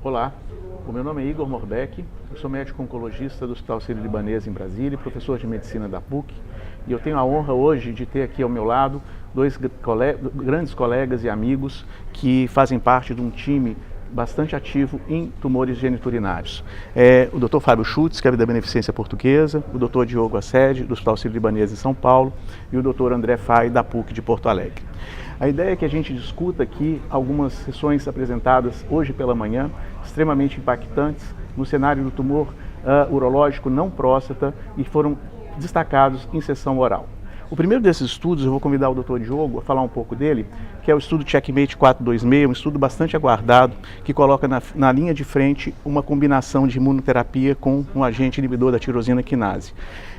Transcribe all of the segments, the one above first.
Olá, o meu nome é Igor Morbeck, eu sou médico oncologista do Hospital Sírio-Libanês em Brasília e professor de medicina da PUC, e eu tenho a honra hoje de ter aqui ao meu lado dois grandes colegas e amigos que fazem parte de um time bastante ativo em tumores geniturinários. O Dr. Fábio Schutz, que é da Beneficência Portuguesa, o Dr. Diogo Assede, do Hospital Sírio-Libanês em São Paulo, e o Dr. André Fay, da PUC de Porto Alegre. A ideia é que a gente discuta aqui algumas sessões apresentadas hoje pela manhã, extremamente impactantes, no cenário do tumor urológico não próstata e foram destacados em sessão oral. O primeiro desses estudos, eu vou convidar o Dr. Diogo a falar um pouco dele, que é o estudo Checkmate 426, um estudo bastante aguardado, que coloca na linha de frente uma combinação de imunoterapia com um agente inibidor da tirosina quinase.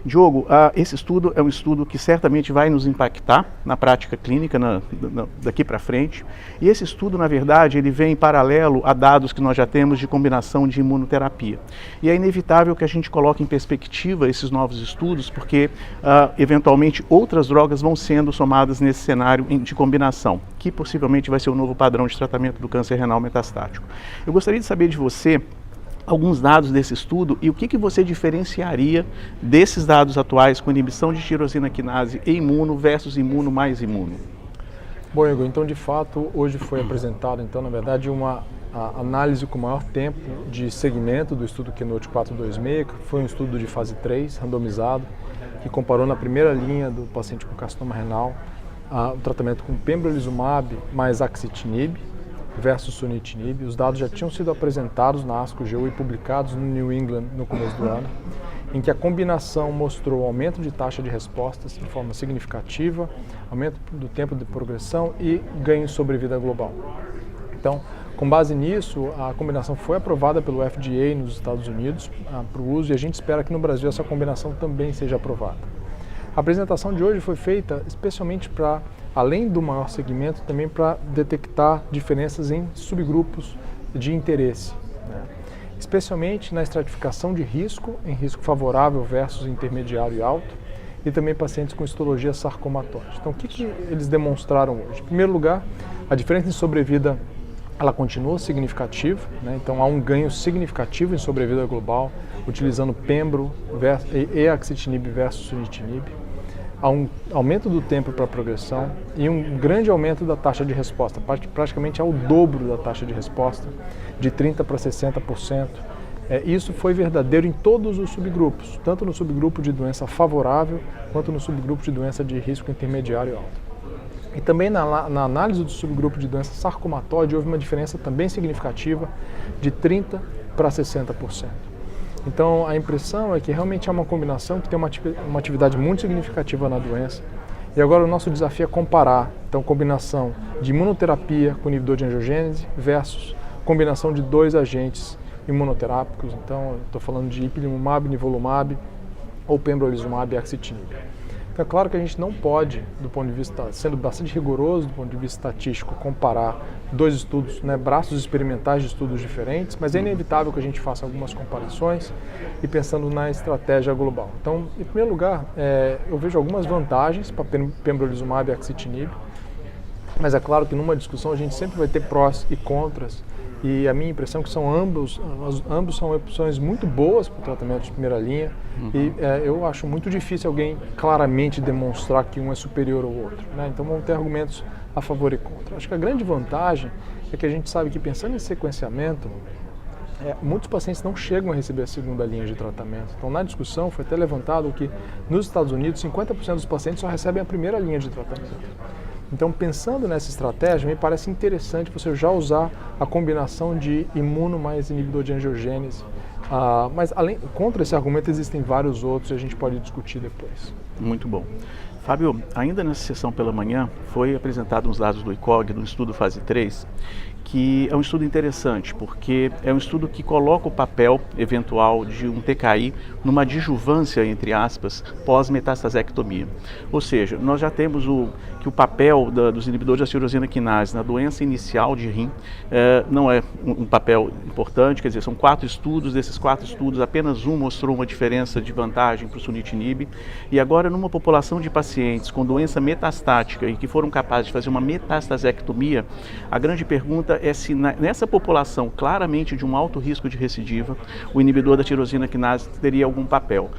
Diogo, esse estudo é um estudo que certamente vai nos impactar na prática clínica daqui para frente, e esse estudo, na verdade, ele vem em paralelo a dados que nós já temos de combinação de imunoterapia. E é inevitável que a gente coloque em perspectiva esses novos estudos, porque, eventualmente, outras drogas vão sendo somadas nesse cenário de combinação, que possivelmente vai ser o novo padrão de tratamento do câncer renal metastático. Eu gostaria de saber de você alguns dados desse estudo e o que você diferenciaria desses dados atuais com inibição de tirosina quinase e imuno versus imuno mais imuno. Bom, Igor, então de fato hoje foi apresentado, então na verdade uma análise com maior tempo de segmento do estudo Keynote 426, que foi um estudo de fase 3, randomizado, que comparou na primeira linha do paciente com carcinoma renal o tratamento com pembrolizumab mais axitinib versus sunitinib. Os dados já tinham sido apresentados na ASCO-GU e publicados no New England no começo do ano, em que a combinação mostrou aumento de taxa de respostas de forma significativa, aumento do tempo de progressão e ganho em sobrevida global. Então, com base nisso, a combinação foi aprovada pelo FDA nos Estados Unidos para o uso, e a gente espera que no Brasil essa combinação também seja aprovada. A apresentação de hoje foi feita especialmente para, além do maior segmento, também para detectar diferenças em subgrupos de interesse, né? Especialmente na estratificação de risco, em risco favorável versus intermediário e alto, e também pacientes com histologia sarcomatóide. Então, o que eles demonstraram hoje? Em primeiro lugar, a diferença em sobrevida ela continua significativa, né? Então há um ganho significativo em sobrevida global, utilizando pembro e axitinib versus sunitinib. Há um aumento do tempo para progressão e um grande aumento da taxa de resposta, praticamente ao dobro da taxa de resposta, de 30% para 60%. Isso foi verdadeiro em todos os subgrupos, tanto no subgrupo de doença favorável, quanto no subgrupo de doença de risco intermediário e alto. E também na análise do subgrupo de doença sarcomatóide houve uma diferença também significativa de 30% para 60%. Então a impressão é que realmente é uma combinação que tem uma atividade muito significativa na doença. E agora o nosso desafio é comparar, então, combinação de imunoterapia com inibidor de angiogênese versus combinação de dois agentes imunoterápicos. Então estou falando de ipilimumab, nivolumab ou pembrolizumab e axitinib. Então é claro que a gente não pode, do ponto de vista, sendo bastante rigoroso do ponto de vista estatístico, comparar dois estudos, né, braços experimentais de estudos diferentes, mas é inevitável que a gente faça algumas comparações e pensando na estratégia global. Então, em primeiro lugar, eu vejo algumas vantagens para pembrolizumab e axitinib, mas é claro que numa discussão a gente sempre vai ter prós e contras, e a minha impressão é que ambos são opções muito boas para o tratamento de primeira linha, e eu acho muito difícil alguém claramente demonstrar que um é superior ao outro, né? Então vão ter argumentos a favor e contra. Acho que a grande vantagem é que a gente sabe que, pensando em sequenciamento, muitos pacientes não chegam a receber a segunda linha de tratamento. Então, na discussão foi até levantado que nos Estados Unidos 50% dos pacientes só recebem a primeira linha de tratamento. Então, pensando nessa estratégia, me parece interessante você já usar a combinação de imuno mais inibidor de angiogênese. Mas contra esse argumento existem vários outros e a gente pode discutir depois. Muito bom. Fábio, ainda nessa sessão pela manhã foi apresentado uns dados do ICOG, do estudo fase 3, que é um estudo interessante, porque é um estudo que coloca o papel eventual de um TKI numa adjuvância, entre aspas, pós-metastasectomia. Ou seja, nós já temos que o papel dos inibidores da tirosina quinase na doença inicial de rim não é um papel importante, quer dizer, são 4 estudos, desses 4 estudos apenas um mostrou uma diferença de vantagem para o sunitinib, e agora numa população de pacientes com doença metastática e que foram capazes de fazer uma metastasectomia, a grande pergunta é se nessa população claramente de um alto risco de recidiva, o inibidor da tirosina quinase teria algum papel.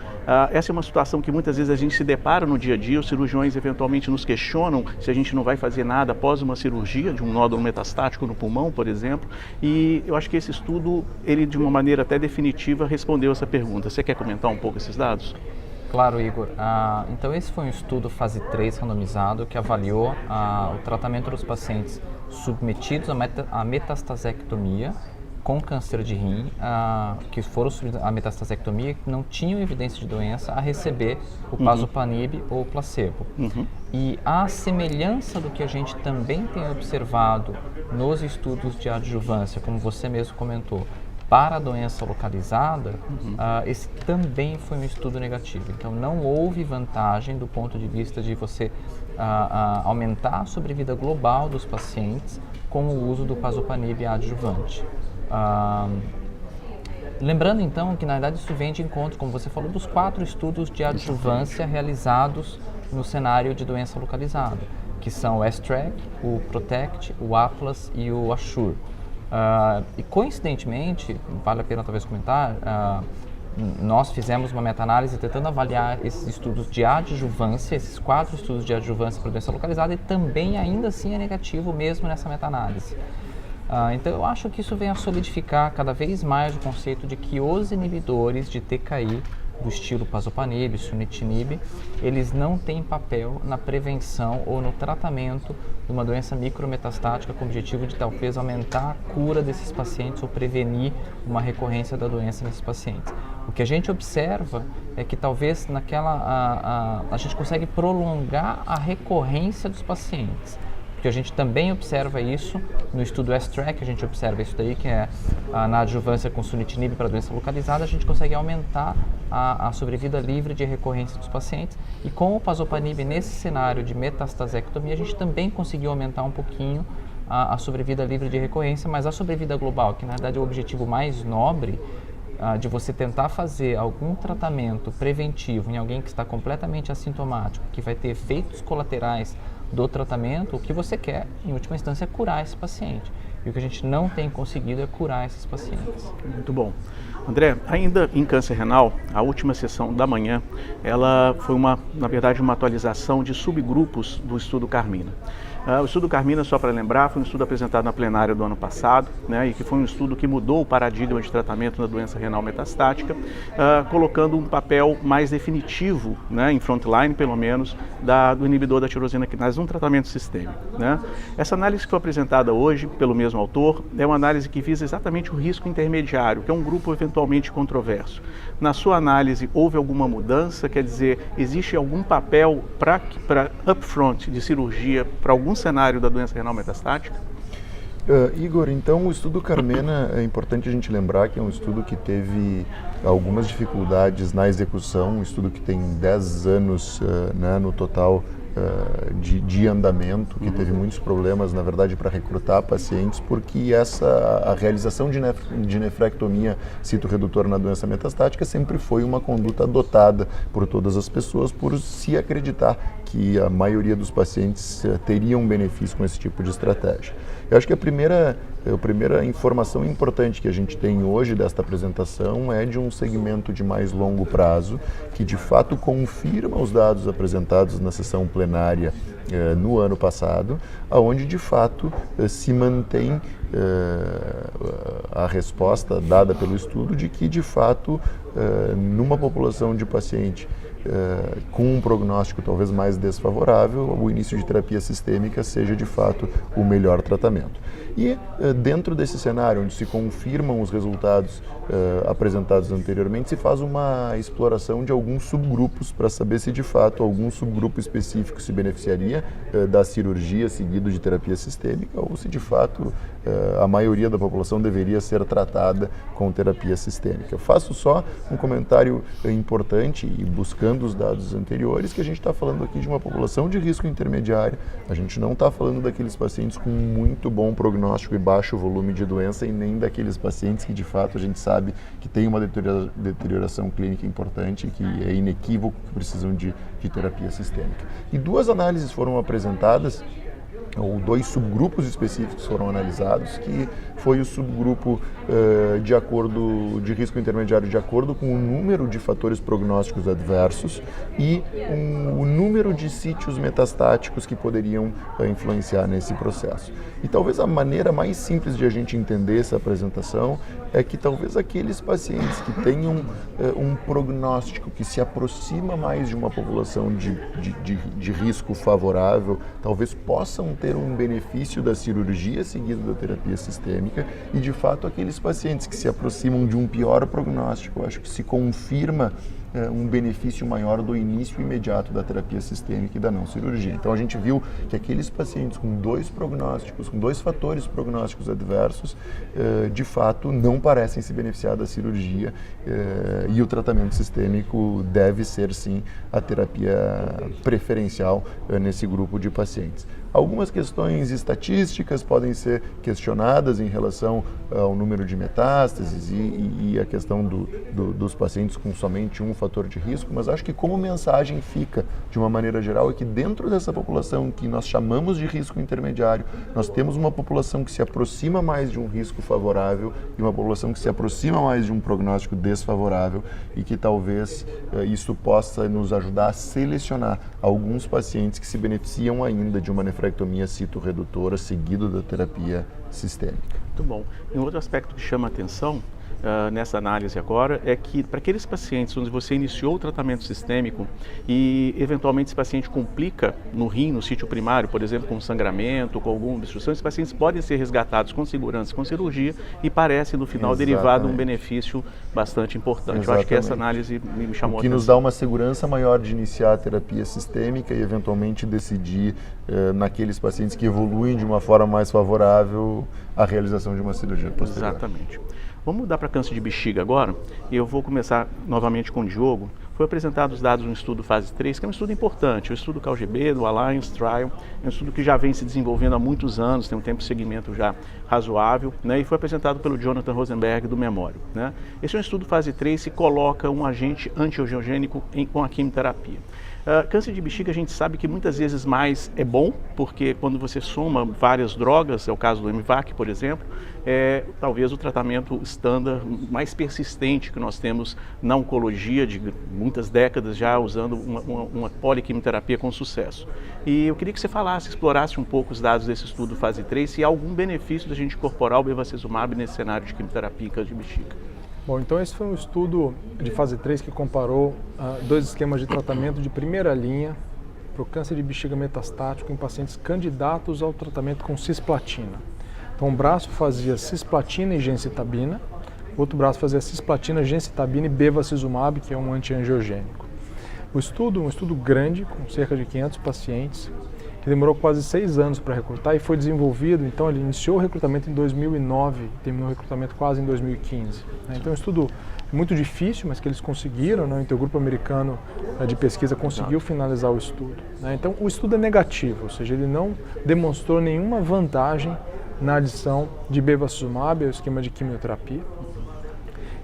Essa é uma situação que muitas vezes a gente se depara no dia a dia, os cirurgiões eventualmente nos questionam se a gente não vai fazer nada após uma cirurgia de um nódulo metastático no pulmão, por exemplo, e eu acho que esse estudo, ele de uma maneira até definitiva respondeu essa pergunta. Você quer comentar um pouco esses dados? Claro, Igor. Então esse foi um estudo fase 3 randomizado que avaliou o tratamento dos pacientes submetidos à metastasectomia com câncer de rim, que foram submetidos à metastasectomia, que não tinham evidência de doença, a receber o pazopanib ou o placebo. E a semelhança do que a gente também tem observado nos estudos de adjuvância, como você mesmo comentou, para a doença localizada, esse também foi um estudo negativo. Então, não houve vantagem do ponto de vista de você aumentar a sobrevida global dos pacientes com o uso do pazopanib adjuvante. Lembrando, então, que na verdade isso vem de encontro, como você falou, dos 4 estudos de adjuvância realizados no cenário de doença localizada, que são o STRAC, o PROTECT, o ATLAS e o ASSURE. E coincidentemente, vale a pena talvez comentar, nós fizemos uma meta-análise tentando avaliar esses estudos de adjuvância, esses 4 estudos de adjuvância para doença localizada, e também ainda assim é negativo mesmo nessa meta-análise. Então eu acho que isso vem a solidificar cada vez mais o conceito de que os inibidores de TKI do estilo pazopanib, sunitinib, eles não têm papel na prevenção ou no tratamento de uma doença micrometastática com o objetivo de talvez aumentar a cura desses pacientes ou prevenir uma recorrência da doença nesses pacientes. O que a gente observa é que talvez a gente consegue prolongar a recorrência dos pacientes. Porque a gente também observa isso no estudo STRAC, a gente observa isso daí, que é na adjuvância com sunitinib para doença localizada, a gente consegue aumentar a sobrevida livre de recorrência dos pacientes. E com o pazopanib, nesse cenário de metastasectomia, a gente também conseguiu aumentar um pouquinho a sobrevida livre de recorrência, mas a sobrevida global, que na verdade é o objetivo mais nobre, de você tentar fazer algum tratamento preventivo em alguém que está completamente assintomático, que vai ter efeitos colaterais do tratamento, o que você quer, em última instância, é curar esse paciente. E o que a gente não tem conseguido é curar esses pacientes. Muito bom. André, ainda em câncer renal, a última sessão da manhã, ela foi na verdade, uma atualização de subgrupos do estudo Carmina. O estudo Carmina, só para lembrar, foi um estudo apresentado na plenária do ano passado, né, e que foi um estudo que mudou o paradigma de tratamento na doença renal metastática, colocando um papel mais definitivo, né, em frontline, pelo menos, do inibidor da tirosina quinase num tratamento sistêmico. Né. Essa análise que foi apresentada hoje pelo mesmo autor é uma análise que visa exatamente o risco intermediário, que é um grupo eventualmente controverso. Na sua análise, houve alguma mudança? Quer dizer, existe algum papel para upfront de cirurgia para algum cenário da doença renal metastática? Igor, então o estudo Carmena, é importante a gente lembrar que é um estudo que teve algumas dificuldades na execução, um estudo que tem 10 anos né, no total de andamento, que teve muitos problemas, na verdade, para recrutar pacientes, porque a realização de nefrectomia citoredutora na doença metastática sempre foi uma conduta adotada por todas as pessoas, por se acreditar que a maioria dos pacientes teriam benefício com esse tipo de estratégia. Eu acho que a primeira informação importante que a gente tem hoje desta apresentação é de um segmento de mais longo prazo, que de fato confirma os dados apresentados na sessão plenária no ano passado, onde de fato se mantém a resposta dada pelo estudo de que de fato numa população de paciente com um prognóstico talvez mais desfavorável, o início de terapia sistêmica seja de fato o melhor tratamento. E dentro desse cenário, onde se confirmam os resultados apresentados anteriormente, se faz uma exploração de alguns subgrupos para saber se de fato algum subgrupo específico se beneficiaria da cirurgia seguido de terapia sistêmica ou se de fato a maioria da população deveria ser tratada com terapia sistêmica. Eu faço só um comentário importante e buscando os dados anteriores que a gente está falando aqui de uma população de risco intermediário. A gente não está falando daqueles pacientes com muito bom prognóstico e baixo volume de doença e nem daqueles pacientes que de fato a gente sabe que tem uma deterioração clínica importante, que é inequívoco, que precisam de terapia sistêmica. E 2 análises foram apresentadas, ou 2 subgrupos específicos foram analisados, que foi o subgrupo de risco intermediário de acordo com o número de fatores prognósticos adversos e o número de sítios metastáticos que poderiam influenciar nesse processo. E talvez a maneira mais simples de a gente entender essa apresentação é que talvez aqueles pacientes que tenham um prognóstico que se aproxima mais de uma população de risco favorável, talvez possam ter um benefício da cirurgia seguida da terapia sistêmica e, de fato, aqueles pacientes que se aproximam de um pior prognóstico, acho que se confirma um benefício maior do início imediato da terapia sistêmica e da não cirurgia. Então a gente viu que aqueles pacientes com 2 prognósticos, com 2 fatores prognósticos adversos, de fato não parecem se beneficiar da cirurgia e o tratamento sistêmico deve ser sim a terapia preferencial nesse grupo de pacientes. Algumas questões estatísticas podem ser questionadas em relação ao número de metástases e a questão dos pacientes com somente um fator de risco, mas acho que como mensagem fica, de uma maneira geral, é que dentro dessa população que nós chamamos de risco intermediário, nós temos uma população que se aproxima mais de um risco favorável e uma população que se aproxima mais de um prognóstico desfavorável e que talvez isso possa nos ajudar a selecionar alguns pacientes que se beneficiam ainda de uma nefrectomia citoredutora seguido da terapia sistêmica. Muito bom. E um outro aspecto que chama a atenção nessa análise agora é que para aqueles pacientes onde você iniciou o tratamento sistêmico e eventualmente esse paciente complica no rim, no sítio primário, por exemplo, com sangramento, com alguma obstrução, esses pacientes podem ser resgatados com segurança, com cirurgia e parece no final derivar de um benefício bastante importante. Exatamente. Eu acho que essa análise me chamou a atenção. O que nos dá uma segurança maior de iniciar a terapia sistêmica e eventualmente decidir naqueles pacientes que evoluem de uma forma mais favorável a realização de uma cirurgia posterior. Exatamente. Vamos mudar para câncer de bexiga agora. Eu vou começar novamente com o Diogo. Foi apresentado os dados no estudo fase 3, que é um estudo importante, o estudo CALGB, do Alliance Trial, é um estudo que já vem se desenvolvendo há muitos anos, tem um tempo de segmento já razoável, né, e foi apresentado pelo Jonathan Rosenberg do Memorial. Né. Esse é um estudo fase 3 que coloca um agente antiangiogênico com a quimioterapia. Câncer de bexiga a gente sabe que muitas vezes mais é bom, porque quando você soma várias drogas, é o caso do MVAC, por exemplo, é talvez o tratamento estándar mais persistente que nós temos na oncologia de muitas décadas já usando uma poliquimioterapia com sucesso. E eu queria que você falasse, explorasse um pouco os dados desse estudo fase 3, se há algum benefício da gente incorporar o bevacizumab nesse cenário de quimioterapia em câncer de bexiga. Bom, então esse foi um estudo de fase 3 que comparou 2 esquemas de tratamento de primeira linha para o câncer de bexiga metastático em pacientes candidatos ao tratamento com cisplatina. Então um braço fazia cisplatina e gencitabina, o outro braço fazia cisplatina, gencitabina e bevacizumab, que é um antiangiogênico. O estudo, um estudo grande, com cerca de 500 pacientes, que demorou quase 6 anos para recrutar e foi desenvolvido, então ele iniciou o recrutamento em 2009 e terminou o recrutamento quase em 2015. Então é um estudo muito difícil, mas que eles conseguiram, né? Então o grupo americano de pesquisa conseguiu finalizar o estudo. Então o estudo é negativo, ou seja, ele não demonstrou nenhuma vantagem na adição de bevacizumab ao esquema de quimioterapia.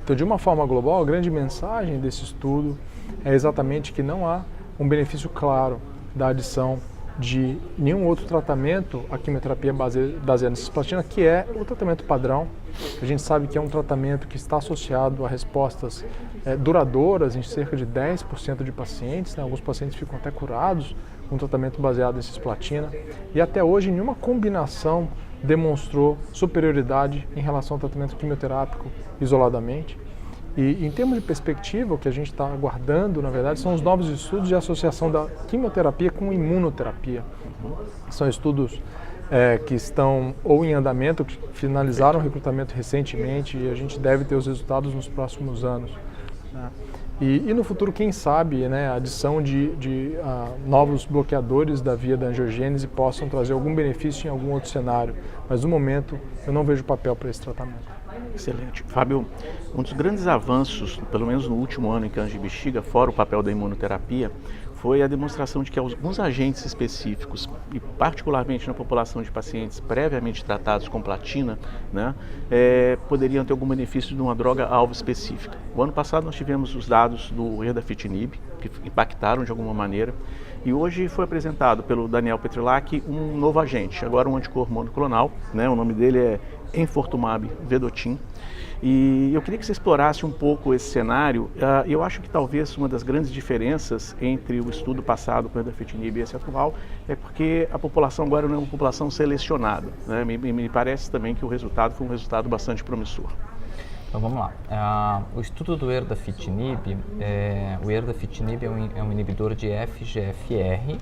Então, de uma forma global, a grande mensagem desse estudo é exatamente que não há um benefício claro da adição de nenhum outro tratamento à quimioterapia baseada em cisplatina, que é o tratamento padrão. A gente sabe que é um tratamento que está associado a respostas duradouras em cerca de 10% de pacientes, né? Alguns pacientes ficam até curados com um tratamento baseado em cisplatina, e até hoje nenhuma combinação demonstrou superioridade em relação ao tratamento quimioterápico isoladamente. E em termos de perspectiva, o que a gente está aguardando, na verdade, são os novos estudos de associação da quimioterapia com imunoterapia. São estudos que estão ou em andamento, que finalizaram o recrutamento recentemente, e a gente deve ter os resultados nos próximos anos, né? E no futuro, quem sabe, né, a adição de novos bloqueadores da via da angiogênese possam trazer algum benefício em algum outro cenário. Mas, no momento, eu não vejo papel para esse tratamento. Excelente. Fábio, um dos grandes avanços, pelo menos no último ano em câncer de bexiga, fora o papel da imunoterapia, foi a demonstração de que alguns agentes específicos, e particularmente na população de pacientes previamente tratados com platina, né, poderiam ter algum benefício de uma droga-alvo específica. O ano passado nós tivemos os dados do erdafitinib, que impactaram de alguma maneira, e hoje foi apresentado pelo Daniel Petrilac um novo agente, agora um anticorpo monoclonal, né, o nome dele é enfortumab vedotin. E eu queria que você explorasse um pouco esse cenário. Eu acho que talvez uma das grandes diferenças entre o estudo passado com o erdafitinib e esse atual é porque a população agora não é uma população selecionada, né? Me parece também que o resultado foi um resultado bastante promissor. Então vamos lá. O estudo do erdafitinib, o erdafitinib é um inibidor de FGFR,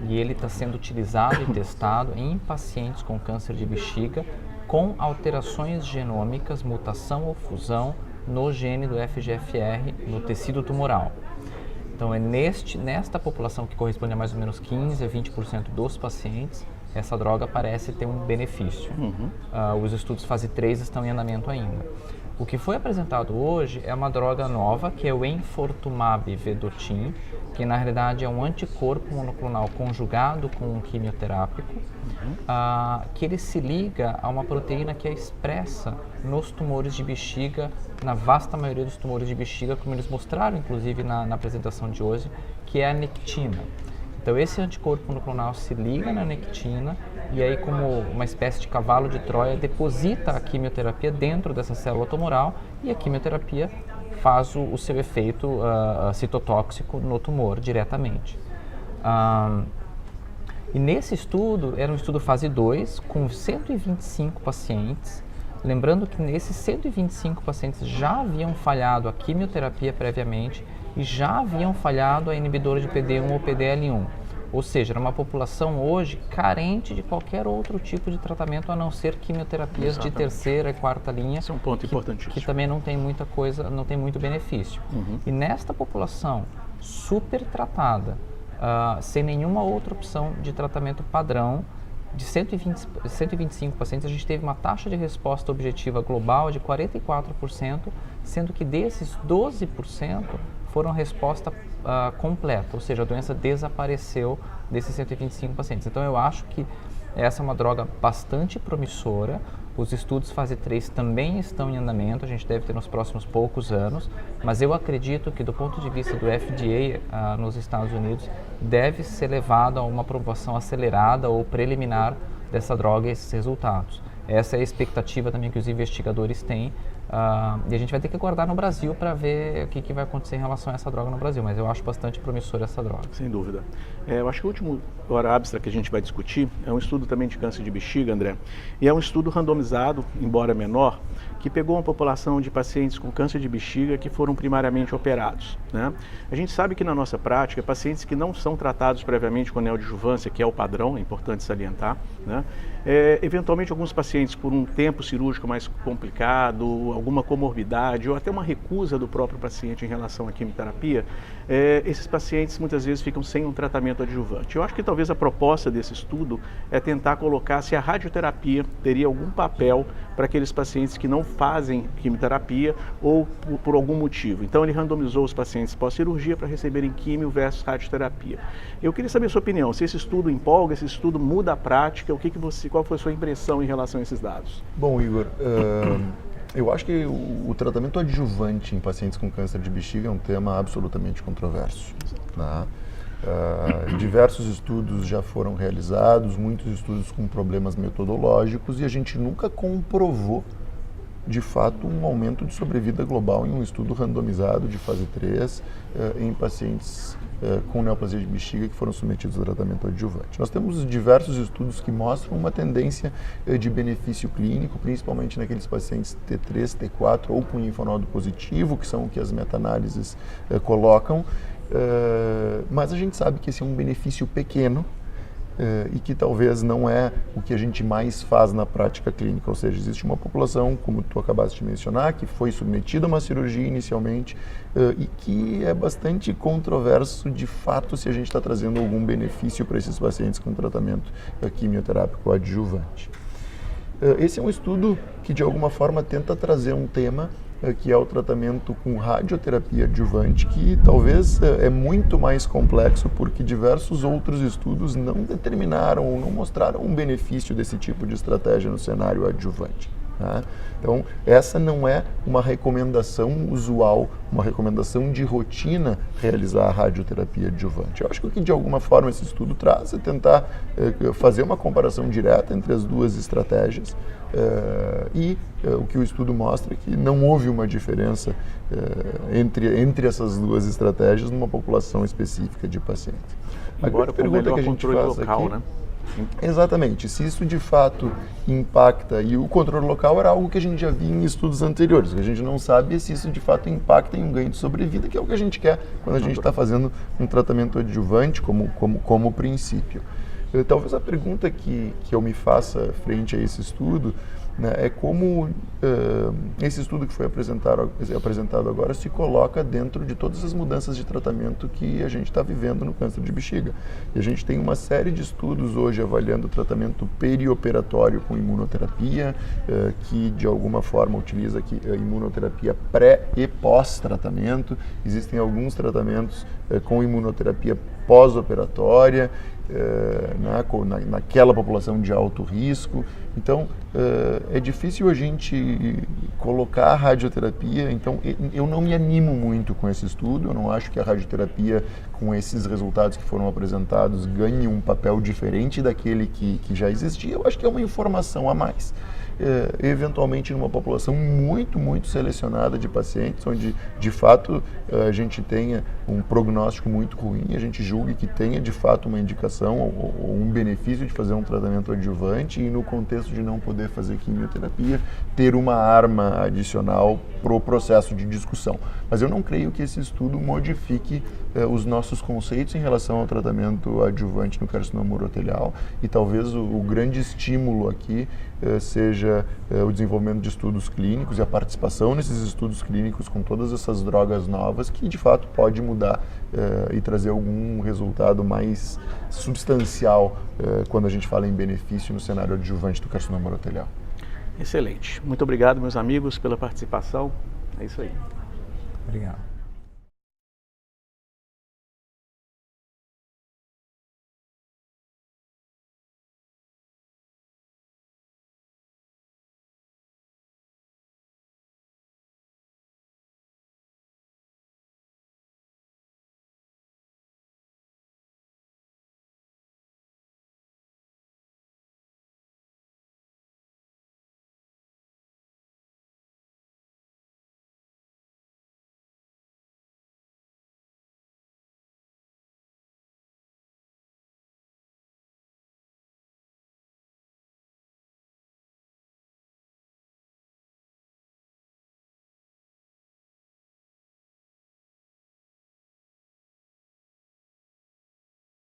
e ele está sendo utilizado e testado em pacientes com câncer de bexiga com alterações genômicas, mutação ou fusão no gene do FGFR no tecido tumoral. Então é nesta população, que corresponde a mais ou menos 15 a 20% dos pacientes, essa droga parece ter um benefício. Os estudos fase 3 estão em andamento ainda. O que foi apresentado hoje é uma droga nova, que é o enfortumab vedotin, que na realidade é um anticorpo monoclonal conjugado com um quimioterápico, que ele se liga a uma proteína que é expressa nos tumores de bexiga, na vasta maioria dos tumores de bexiga, como eles mostraram inclusive na apresentação de hoje, que é a nectina. Então esse anticorpo monoclonal se liga na nectina e aí, como uma espécie de cavalo de Troia, deposita a quimioterapia dentro dessa célula tumoral e a quimioterapia faz o seu efeito citotóxico no tumor diretamente. E nesse estudo, era um estudo fase 2, com 125 pacientes. Lembrando que nesses 125 pacientes já haviam falhado a quimioterapia previamente e já haviam falhado a inibidora de PD1 ou PDL1. Ou seja, era uma população hoje carente de qualquer outro tipo de tratamento a não ser quimioterapias de terceira e quarta linha. Esse é um ponto importantíssimo. Que também não tem muita coisa, não tem muito benefício. E nesta população super tratada, sem nenhuma outra opção de tratamento padrão, de 125 pacientes, a gente teve uma taxa de resposta objetiva global de 44%, sendo que desses 12% foram resposta completa, ou seja, a doença desapareceu desses 125 pacientes. Então eu acho que essa é uma droga bastante promissora. Os estudos fase 3 também estão em andamento, a gente deve ter nos próximos poucos anos, mas eu acredito que do ponto de vista do FDA nos Estados Unidos, deve ser levado a uma aprovação acelerada ou preliminar dessa droga e esses resultados. Essa é a expectativa também que os investigadores têm, e a gente vai ter que aguardar no Brasil para ver o que vai acontecer em relação a essa droga no Brasil, mas eu acho bastante promissora essa droga. Sem dúvida. Eu acho que o último hora abstra que a gente vai discutir é um estudo também de câncer de bexiga, André, e é um estudo randomizado, embora menor, que pegou uma população de pacientes com câncer de bexiga que foram primariamente operados, né? A gente sabe que na nossa prática, pacientes que não são tratados previamente com neoadjuvância, que é o padrão, é importante salientar, né? Eventualmente alguns pacientes por um tempo cirúrgico mais complicado, alguma comorbidade ou até uma recusa do próprio paciente em relação à quimioterapia, esses pacientes muitas vezes ficam sem um tratamento adjuvante. Eu acho que talvez a proposta desse estudo é tentar colocar se a radioterapia teria algum papel para aqueles pacientes que não fazem quimioterapia ou por algum motivo. Então ele randomizou os pacientes pós-cirurgia para receberem quimio versus radioterapia. Eu queria saber a sua opinião, se esse estudo empolga, se esse estudo muda a prática, qual foi a sua impressão em relação a esses dados? Bom, Igor, eu acho que o tratamento adjuvante em pacientes com câncer de bexiga é um tema absolutamente controverso, né? Diversos estudos já foram realizados, muitos estudos com problemas metodológicos, e a gente nunca comprovou de fato, um aumento de sobrevida global em um estudo randomizado de fase 3 em pacientes com neoplasia de bexiga que foram submetidos ao tratamento adjuvante. Nós temos diversos estudos que mostram uma tendência de benefício clínico, principalmente naqueles pacientes T3, T4 ou com linfonodo positivo, que são o que as meta-análises colocam, mas a gente sabe que esse é um benefício pequeno e que talvez não é o que a gente mais faz na prática clínica, ou seja, existe uma população, como tu acabaste de mencionar, que foi submetida a uma cirurgia inicialmente e que é bastante controverso de fato se a gente está trazendo algum benefício para esses pacientes com tratamento quimioterápico adjuvante. Esse é um estudo que de alguma forma tenta trazer um tema que é o tratamento com radioterapia adjuvante, que talvez é muito mais complexo porque diversos outros estudos não determinaram ou não mostraram um benefício desse tipo de estratégia no cenário adjuvante. Tá? Então, essa não é uma recomendação usual, uma recomendação de rotina realizar a radioterapia adjuvante. Eu acho que o que de alguma forma esse estudo traz é tentar fazer uma comparação direta entre as duas estratégias e o que o estudo mostra é que não houve uma diferença entre essas duas estratégias numa população específica de pacientes. Agora, com o melhor controle local, aqui, né? Exatamente, se isso de fato impacta, e o controle local era algo que a gente já via em estudos anteriores, o que a gente não sabe é se isso de fato impacta em um ganho de sobrevida, que é o que a gente quer quando a gente está fazendo um tratamento adjuvante como princípio. Talvez a pergunta que eu me faça frente a esse estudo, né, é como esse estudo que foi apresentado agora se coloca dentro de todas as mudanças de tratamento que a gente está vivendo no câncer de bexiga. E a gente tem uma série de estudos hoje avaliando o tratamento perioperatório com imunoterapia, que de alguma forma utiliza a imunoterapia pré e pós-tratamento. Existem alguns tratamentos com imunoterapia pós-operatória, naquela população de alto risco. Então, é difícil a gente colocar a radioterapia, então eu não me animo muito com esse estudo, eu não acho que a radioterapia, com esses resultados que foram apresentados, ganhe um papel diferente daquele que já existia. Eu acho que é uma informação a mais. Eventualmente numa população muito, muito selecionada de pacientes, onde de fato a gente tenha um prognóstico muito ruim, a gente julgue que tenha de fato uma indicação ou um benefício de fazer um tratamento adjuvante e no contexto de não poder fazer quimioterapia, ter uma arma adicional para o processo de discussão. Mas eu não creio que esse estudo modifique os nossos conceitos em relação ao tratamento adjuvante no carcinoma urothelial e talvez o grande estímulo aqui seja o desenvolvimento de estudos clínicos e a participação nesses estudos clínicos com todas essas drogas novas que de fato pode mudar e trazer algum resultado mais substancial quando a gente fala em benefício no cenário adjuvante do carcinoma urothelial. Excelente. Muito obrigado, meus amigos, pela participação. É isso aí. Obrigado.